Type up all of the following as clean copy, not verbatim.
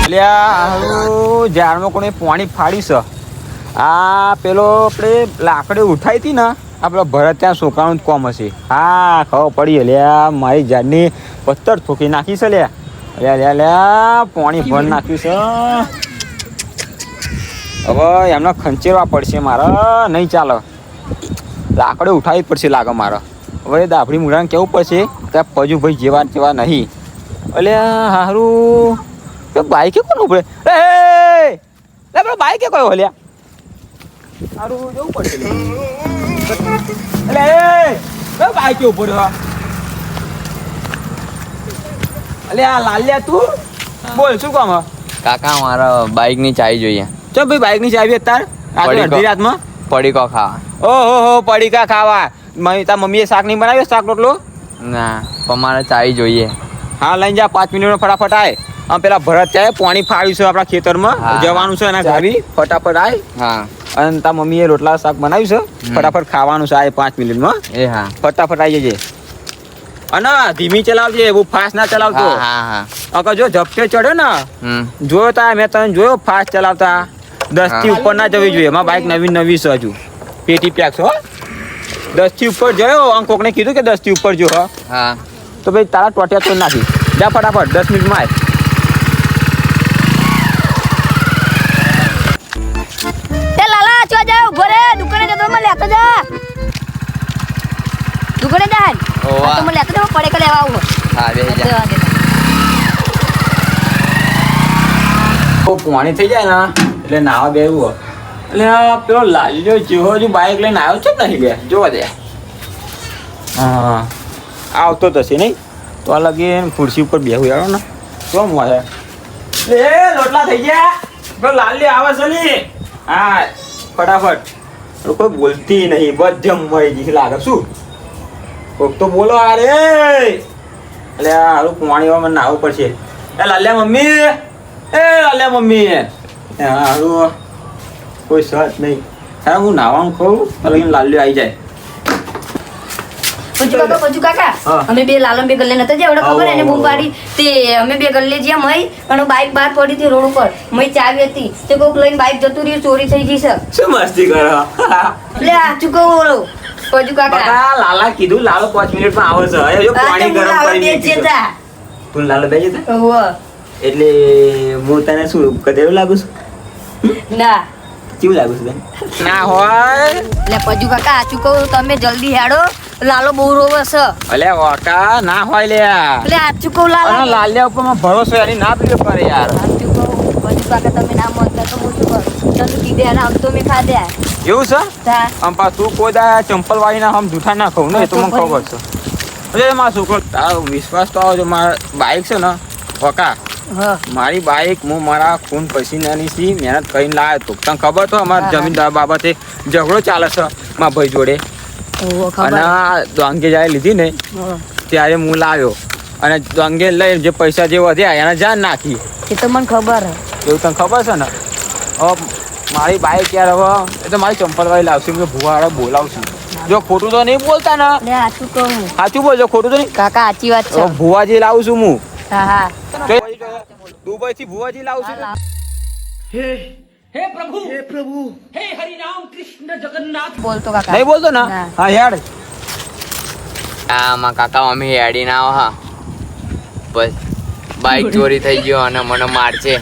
અલ્યા ઝાડમાં કોને પાણી ફાડી છે આ પેલો આપણે લાકડી ઉઠાઈ હતી ને આપણે ભરત ત્યાં છોકરાનું જ કોમ હશે. હા ખબર પડી અલ્યા મારી ઝાડની પથ્થર ઠોકી નાખી છે લ્યા. અલ્યા લ્યા પાણી ભર નાખ્યું છે. હવે એમને ખંચેરવા પડશે મારે, નહીં ચાલે. લાકડે ઉઠાવી જ પડશે લાગે મારે. હવે દાફડી મુઢાને કેવું પડશે કે પજુભાઈ જેવા જેવા નહીં. અલ્યા હારું બાઈકે કોણ ઉપડે? એ બાઈકે કયો અલ્યા હારું જવું પડશે. એટલે બાઈકે ઉપડ્યો. અલ્યા લાલ્યા તું બોલ શું કામ? કાકા મારા બાઈક ની ચાવી જોઈએ. ચો ભાઈ બાઈક ની ચાવી અત્યારે અડધી રાતમાં પડીકો ખાવા. ઓહો પડીકા ખાવા. તાર મમ્મીએ શાક નહીં બનાવ્યો? શાક રોટલો ના પણ મારે ચાવી જોઈએ. હા લઈને જા 5 મિનિટમાં ફટાફટ આય. આમ પેલા ભરત ત્યાં પાણી ફાડ્યું છે આપણા ખેતરમાં, જવાનું છે એના ઘરે. ફટાફટ આય. હા અને તાર મમ્મીએ રોટલા શાક બનાવ્યું છે, ફટાફટ ખાવાનું છે. આય 5 મિનિટમાં. એ હા ફટાફટ આવી જજે. અને ધીમી ચલાવજે, બહુ ફાસ્ટ ના ચલાવતો. અગર જો ઝપટે ચડ્યો ને જોયો તા મેં તને જોયો ફાસ્ટ ચલાવતા 10 થી ઉપર ના જવી જોઈએ. મારી બાઈક નવી છે હજુ પેટી પેક છો. 10 થી ઉપર જયો આમ કોકને કીધું કે 10 થી ઉપર જો. હા તો ભાઈ તારા ટોટિયા તો નાખી જા ફટાફટ 10 મિનિટમાં આય. એ લાલા ચો જાવ ઘરે દુકાને જતો મને લેતો જા. દુકાને જા તો મને લેતો જા પડે કે લેવા આવું. હા બે જા. તો પાણી થઈ જાય ને એટલે નાવા બેવું. એટલે પેલો લાલ્યો જેવો હજુ બાઈક લઈને આવ્યો છે નહીં બે જોવા દે. હા આવતો તો હશે નહીં તો આ લગી ખુરશી ઉપર બેહું યારો ને શું મળે. એ લોટલા થઈ ગયા પેલો લાલ્યો આવે છે ને. હા ફટાફટ કોઈ બોલતી નહીં બધમ મળી ગઈ લાગે. શું કોક તો બોલો અરે એટલે હારું પાણી મને નાહવું પડશે. એ લાલ્યા મમ્મી, એ લાલ્યા મમ્મી. હારું કોઈ સત નહીં. હા હું નાવાનું કહું તો લાલ્યો આવી જાય. પજુ કાકા અમે બે લાલમ બે ગલ્લે નતા જાય ખબર એને બૂમ પાડી તે અમે બે ગલ્લે જ્યાં મય અને બાઈક બહાર પડી હતી રોડ ઉપર મય ચાવી હતી તે કોક લઈને બાઈક જતું રહ્યું, ચોરી થઈ ગઈ છે. શું મસ્તી કરો? લે આ ચૂકો બોલો પજુ કાકા. લાલા કીધું લાલો 5 મિનિટમાં આવે છે. જો પાણી ગરમ કરી દીધું. તું લાલો બેજે તા એટલે હું તને શું કદેવ લાગુ છું? ના કેવું લાગુ છું? ના હોય લે પજુ કાકા આ ચૂકો તમે જલ્દી હેડો લાલો બહુ રોવે છે. અલે વાકા ના હોય લે. એટલે આ ચૂકો લાલ્યા ઉપર માં ભરોસો એની ના પીલો કરે યાર. આ ચૂકો પજુ કાકા તમે ના માનતા તો બોલું કર તને કીધે અને આમ તો મેં ખાધ્યા. એવું છે? અંપા તું કોઈ દા ચંપલ વાળી ના હમ જૂઠા ના ખાવ ને એ તો મને ખબર છે. અરે મારો છોકરો તારો વિશ્વાસ તો આવજો. મારા બાઈક છે ને વકા મારી બાઈક હું મારા ખૂન પસીનાની સી મહેનત કરીને લાવ્યો હતો. તને ખબર તો અમારા જમીનદાર બાબતે ઝઘડો ચાલે છે મારા ભાઈ જોડે. અને દોંગે જ્યારે લીધી ને ત્યારે હું લાવ્યો અને દોંગે લઈ જે પૈસા જે વધ્યા એને જાન નાખી. એ તો મને ખબર હે. એવું તને ખબર છે ને? હવે મારી બાઈક યાર હવે એ તો મારી ચંપલ વાળી લાવશે. ભૂવાળા બોલાવશું. જો ખોટું તો નહીં બોલતા ને? સાચું કહું. સાચું બોલજો, ખોટું તો નહીં. કાકા સાચી વાત છે. ભુવાજી લાવું છું હું. હા હા દુબઈ થી ભુવાજી લાવું છું. हे प्रभु हे हरि राम कृष्ण जगन्नाथ. બોલતો કાકા નહીં બોલતો ને? હા યાર આમાં કાકા મમ્મી હેડી ના આવો. હા બસ બાઈક ચોરી થઈ ગયો અને મને મારશે.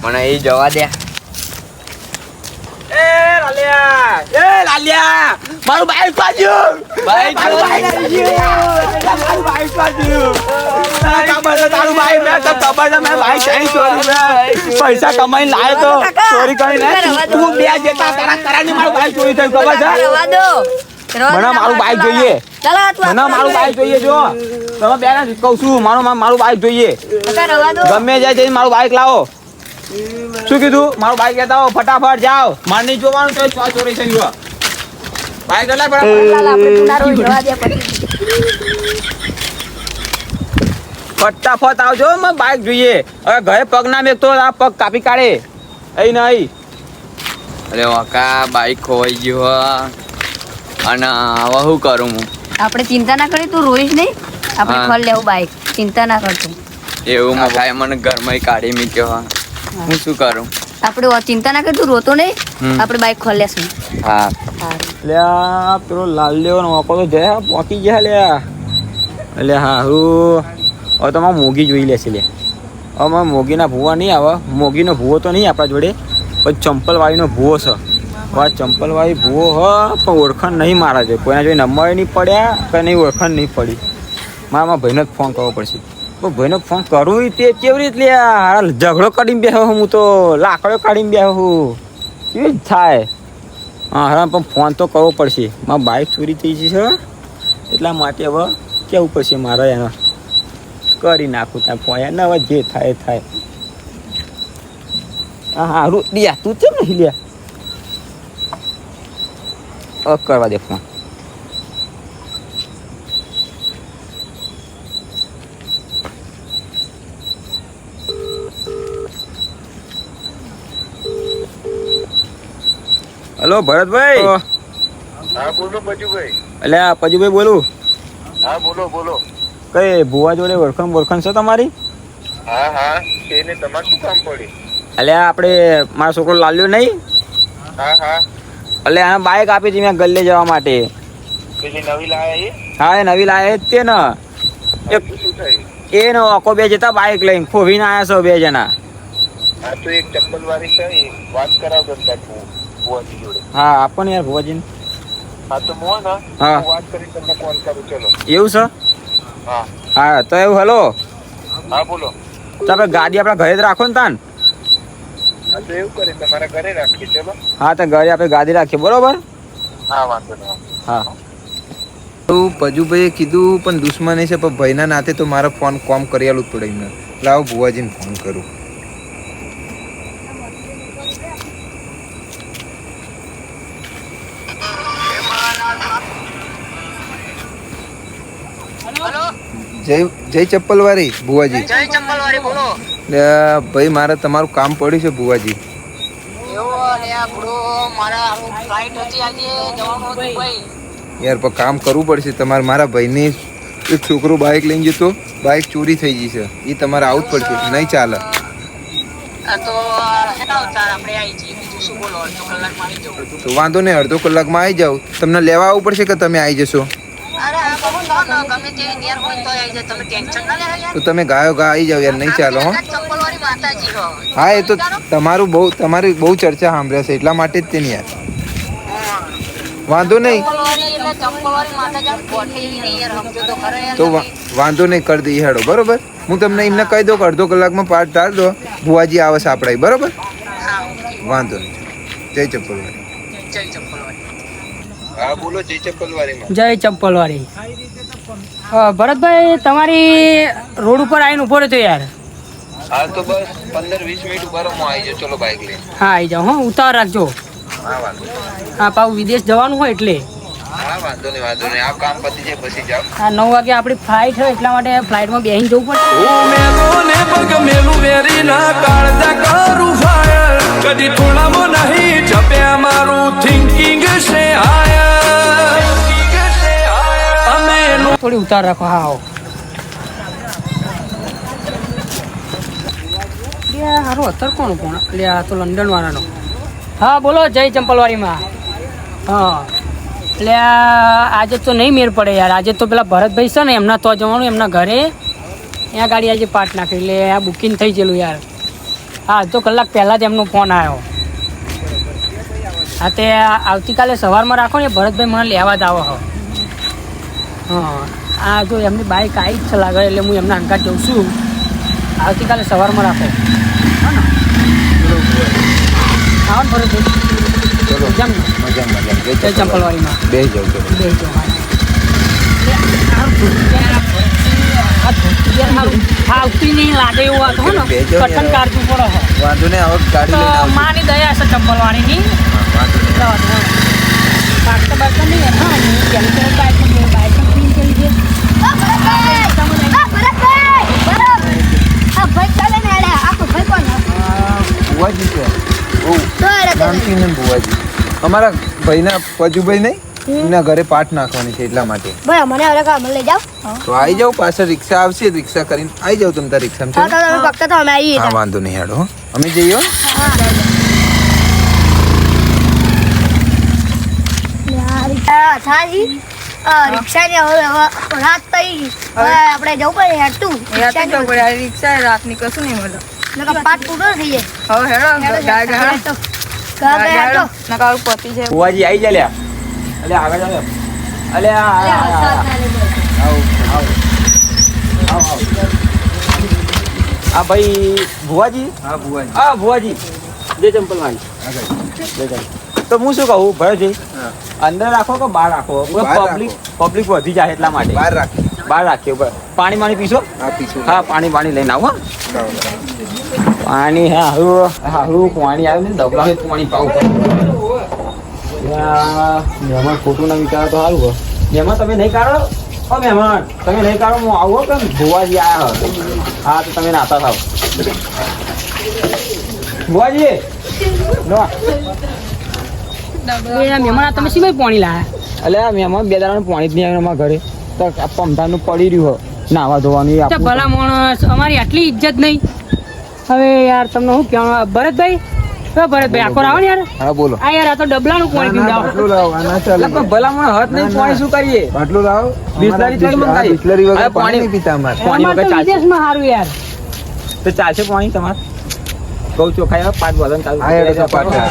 મને એ જવા દે. એ લાલ્યા મારું બાઈક પાડ્યું. બાઈક તારું બાઈક પાડ્યું. તારું બાઈક મેં તો ખબર છે મેં બાઈક કઈ ચોરી પૈસા કમાઈને લાવ્યો તો ચોરી કરીને તું બે જેતા તારા કરાની મારું બાઈક ચોરી થયું ખબર છે? મને મારું બાઈક જોઈએ. મને મારું બાઈક જોઈએ. જો તમે બે ને કહું છું મારું બાઈક જોઈએ. ગમે જાય મારું બાઈક લાવો. શું કીધું? મારું બાઈક લેતા આવો ફટાફટ જાઓ. મારે નહીં જોવાનું તો ચોરી થઈ ગયો. બાઈક ફટાફટ આવજો. મને બાઈક જોઈએ. હવે ઘરે પગ ના મેકતો આ પગ કાપી કાઢે. અહીં નહીં. અરે વાકા બાઈક ખોવાઈ ગયું અને હવે શું કરું હું? આપણે ચિંતા ના કરી, તું રોઈશ નહીં. આપણે ફળ લેવું બાઈક, ચિંતા ના કરતું. એવું મકાઈ મને ઘરમાં કાઢી મૂક્યો. હું શું કરું? આપણે ચિંતા ના કર, તું રોતો નહીં. હમ. આપણે બાઈક ખોલી લેશું. હા એટલે આ પેલો લાલ્યો નોકો તો જયા પહોંચી ગયા લ્યા. એટલે હા હું હવે તમારે મોગી જોઈ લેશે લે. હવે મારે મોગીના ભૂવા નહીં આવે. મોગીનો ભૂવો તો નહીં આપણા જોડે, પણ ચંપલવાળીનો ભૂવો છે. હવે આ ચંપલવાળી ભૂવો હ પણ ઓળખાણ નહીં મારા જોડે. કોઈના જોડે નંબર નહીં પડ્યા કે નહીં ઓળખાણ નહીં પડી. મારા ભાઈને જ ફોન કરવો પડશે. તો ભાઈને ફોન કરું તે કેવી રીતે લે ઝઘડો કાઢીને બેહો હું તો લાકડો કાઢીને બેહો હું કેવી રીતે થાય. હા હા પણ ફોન તો કરવો પડશે. મારી બાઇક ચોરી થઈ ગઈ છે એટલા માટે હવે કહેવું પડશે મારે એને કરી નાખું ત્યાં ફોન એને હવે જે થાય એ થાય. હા હારું લિયા તું કેમ નહીં લ્યા કરવા દે ફોન. હલો ભરતભાઈ. હા બોલો પજુભાઈ. એટલે આ પજુભાઈ બોલું. હા બોલો બોલો. કઈ ભુવા જોડે ઓળખાણ છે તમારી? હા હા એને તમારે શું કામ પડ્યું? એટલે આપણે મારો છોકરો લાલ્યો નહીં. હા હા એટલે આને બાઇક આપી હતી મેં ગલ્લે જવા માટે. પેલી નવી લાયા એ? હા એ નવી લાયા જ તે ને. એક શું થયું? એ ને ઓકો બે જતા બાઇક લઈને ખોવીને આવ્યા છો બે જણા. હા તો એક ચપ્પલ વાળી છે એ વાત કરાવતો ને તાર ભુવાજી જોડે. હા આપો ને યાર ભુવાજીને. હા તો હું ને હા. હું વાત કરી તમને કોલ કરું. ચલો. એવું છે? હા હા તો એવું હલો હા બોલો. તો આપણે ગાડી આપણા ઘરે જ રાખો ને તાન. હા તો એવું કરે તમારા ઘરે રાખીએ. ચલો. હા તો ઘરે આપણે ગાડી રાખીએ બરોબર. હા વાંધો નહીં. હા તો પજુભાઈએ કીધું પણ દુશ્મની છે, પણ ભાઈના નાતે તો મારે ફોન કોમ કરી આલું જ પડે એમને. લાવો ભુવાજીને ફોન કરું. જય ચપ્પલવાળી ભુવાજી. જય ચંપલવાળી બોલો. લે ભાઈ મારે તમારું કામ પડ્યું છે ભુવાજી. યાર પણ કામ કરવું પડશે તમારે. મારા ભાઈની એક છોકરો બાઇક લઈને જતો, બાઇક ચોરી થઈ ગઈ છે. એ તમારે આવું જ પડશે, નહીં ચાલે. તો વાંધો નહીં, અડધો કલાકમાં આવી જાવ. તમને લેવા આવવું પડશે કે તમે આવી જશો? તો તમે ગાયો ગા આવી જાવ યાર, નહીં ચાલો. હો હા એ તો તમારી બહુ ચર્ચા સાંભળ્યા છે એટલા માટે જ તેને યાર. વાંધો નહીં તો વાંધો નહીં કરી દઈએ હેડો બરોબર. હું તમને એમને કહી દઉં કે અડધો કલાકમાં પાર્ટ ટાળ દો. ભુવાજી આવે છે આપણે બરોબર. વાંધો નહીં. જય ચપ્પલવાળી. હા બોલો. જય ચપ્પલવાળીમાં. જય ચંપલવાળી. ભરતભાઈ તમારી રોડ ઉપર આવીને ઉભો રહ્યો યાર. હા તો બસ 15-20 મિનિટ ઉભા રહો, હું આવી જાઉં. ચલો બાઇક લઈને. હા આવી જાઓ. હા ઉતાર રાખજો. હા વાંધો નહીં. હા પાછું વિદેશ જવાનું હોય એટલે. હા વાંધો નહીં વાંધો નહીં. આ કામ પતી જાય પછી જાઓ. હા 9 વાગે આપણી ફ્લાઇટ હોય એટલા માટે ફ્લાઇટમાં બેસીને જવું પડે. કદી થોડામાં નહીં જપ્યા મારું થિંકિંગ છે અમે થોડી ઉતાર રાખો. હા આવો. હારો અત્યારે કોણ એટલે આ તો લંડન વાળાનો. હા બોલો. જય ચંપલવાળીમાં. હા એટલે આજે તો નહીં મેળ પડે યાર. આજે તો પેલા ભરતભાઈ છે ને એમના તો જવાનું, એમના ઘરે ત્યાં ગાડી આજે પાર્ટ નાખી એટલે આ બુકિંગ થઈ ગયેલું યાર. હા અડધો કલાક પહેલાં જ એમનો ફોન આવ્યો. હા તે આવતીકાલે સવારમાં રાખો ને, ભરતભાઈ મને લેવા જ આવો. હા આ જો એમની બાઇક આવી જ છે લાગે એટલે હું એમના અંકાત જઉં છું. આવતીકાલે સવારમાં રાખો. આવો ને ભરતભાઈ. જમ જય ચંપલવાળીમાં બે જાઉં. ચલો બે જો. આવતી નહીં લાગે એવું આ તો ને કઠણ કાઢવું પડે. વાંધો નહીં. હવે ગાડી લઈને આવજો. માની દયા છે ચંપલવાળીની. ભુવાજી છે. નામથી ને ભુવાજી અમારા ભાઈના પજુભાઈ નહીં. એમના ઘરે પાઠ નાખવાની છે એટલા માટે ભાઈ મને હવે કામ લઈ જાઓ તો આવી જાવ પાછળ રિક્ષા આવશે રિક્ષા કરીને આવી જાવ તમે તાર રિક્ષામાં હા તો તમે ફક્ત તો અમે આવીએ હા વાંધો નહીં હેડો હો. અમે જઈએ હો. થાજી રિક્ષા ને હવે રાત થઈ ગઈ હવે આપણે જવું પડે હેઠું રિક્ષા રાતની કશું નહીં મળે નકર પાટ પૂરો થઈ જાય હવે હેડો હેડો નકા પતી જાય ભુવાજી આવી જા લ્યા અલે આગળ ચાલો અલે આવ આ ભાઈ ભુવાજી હા ભુવાજી આ ભુવાજી જે ચંપલ મારી તો હું શું કહું ભરતજી અંદર રાખો કે બહાર રાખો બહાર પબ્લિક વધી જાય એટલા માટે બહાર રાખી બહાર રાખીએ પાણી પાણી પીશો આપીશું હા પાણી લઈને આવો પાણી હા હારું પાણી આવ્યું ને ડબલા પાણી પાવું મહેમાન ખોટું ના વિચારો તો સારું મહેમાન તમે નહીં કાઢો ઓ મહેમાન તમે નહીં કાઢો હું આવો કે ભુવાજી આવ્યા હા તો તમે નાતા થાવ ભુવાજી લો મહેમાન તમે શી પાણી લાયા અલે આ મહેમાન બે દાડાનું પાણી જ નહીં આવ્યું અમારા ઘરે તો આ પમધારનું પડી રહ્યું હોય નાવા ધોવાનું એ આપણું ભલા માણસ અમારી આટલી ઇજ્જત નહીં હવે યાર તમને શું કહેવાનું ભરતભાઈ ભરતભાઈ આખો આવો ને યાર હા બોલો આ યાર આ તો ડબલાનું પાણી પીવડાવો આટલું લાવો આના ચાલે એટલે પણ ભલા મને હાથ નહીં પાણી શું કરીએ આટલું લાવો બિસ્લરી થોડી મંગાવી. બિસ્લરી વગર અરે પાણી નહીં પીતા અમારે પાણી અમારે વગર તો ચાલશે વિદેશમાં સારું યાર તો ચાલશે પાણી તમારે બહુ ચોખાઈ આવે 5 બદન ચાલુ હા હેડો તો પાછા